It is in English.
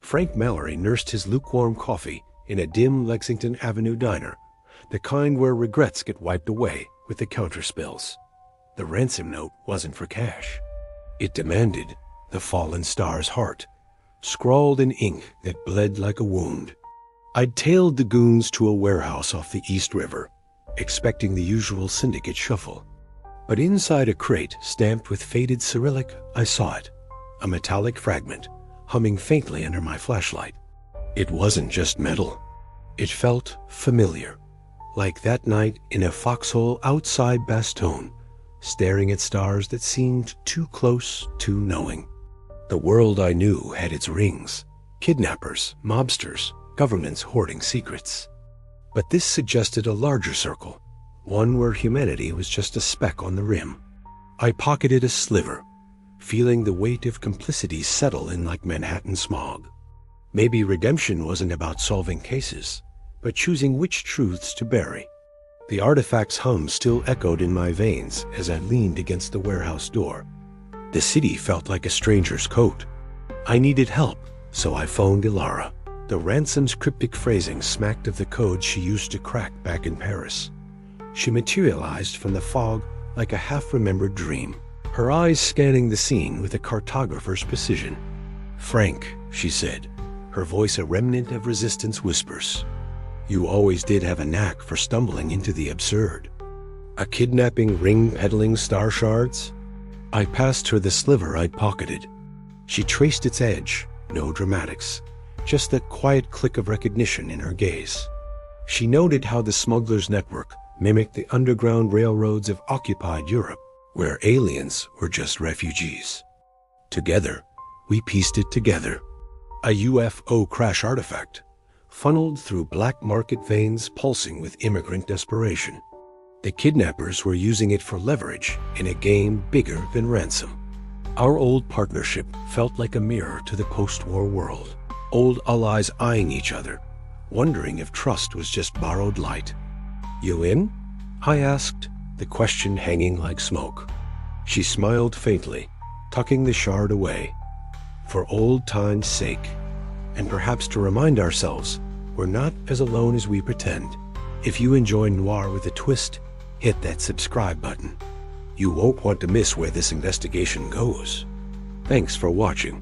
Frank Mallory nursed his lukewarm coffee in a dim Lexington Avenue diner, the kind where regrets get wiped away with the counter spills. The ransom note wasn't for cash. It demanded the fallen star's heart, scrawled in ink that bled like a wound. I'd tailed the goons to a warehouse off the East River, expecting the usual syndicate shuffle. But inside a crate stamped with faded Cyrillic, I saw it, a metallic fragment, humming faintly under my flashlight. It wasn't just metal. It felt familiar, like that night in a foxhole outside Bastogne, staring at stars that seemed too close, too knowing. The world I knew had its rings, kidnappers, mobsters, governments hoarding secrets. But this suggested a larger circle, one where humanity was just a speck on the rim. I pocketed a sliver, feeling the weight of complicity settle in like Manhattan smog. Maybe redemption wasn't about solving cases, but choosing which truths to bury. The artifact's hum still echoed in my veins as I leaned against the warehouse door. The city felt like a stranger's coat. I needed help, so I phoned Elara. The ransom's cryptic phrasing smacked of the code she used to crack back in Paris. She materialized from the fog like a half-remembered dream, her eyes scanning the scene with a cartographer's precision. "Frank," she said, her voice a remnant of resistance whispers. "You always did have a knack for stumbling into the absurd. A kidnapping ring peddling star shards?" I passed her the sliver I'd pocketed. She traced its edge, no dramatics, just the quiet click of recognition in her gaze. She noted how the smugglers' network mimicked the underground railroads of occupied Europe, where aliens were just refugees. Together, we pieced it together. A UFO crash artifact, funneled through black market veins pulsing with immigrant desperation. The kidnappers were using it for leverage in a game bigger than ransom. Our old partnership felt like a mirror to the post-war world, old allies eyeing each other, wondering if trust was just borrowed light. "You in?" I asked, the question hanging like smoke. She smiled faintly, tucking the shard away. For old time's sake, and perhaps to remind ourselves we're not as alone as we pretend. If you enjoy Noire with a twist, hit that subscribe button. You won't want to miss where this investigation goes. Thanks for watching.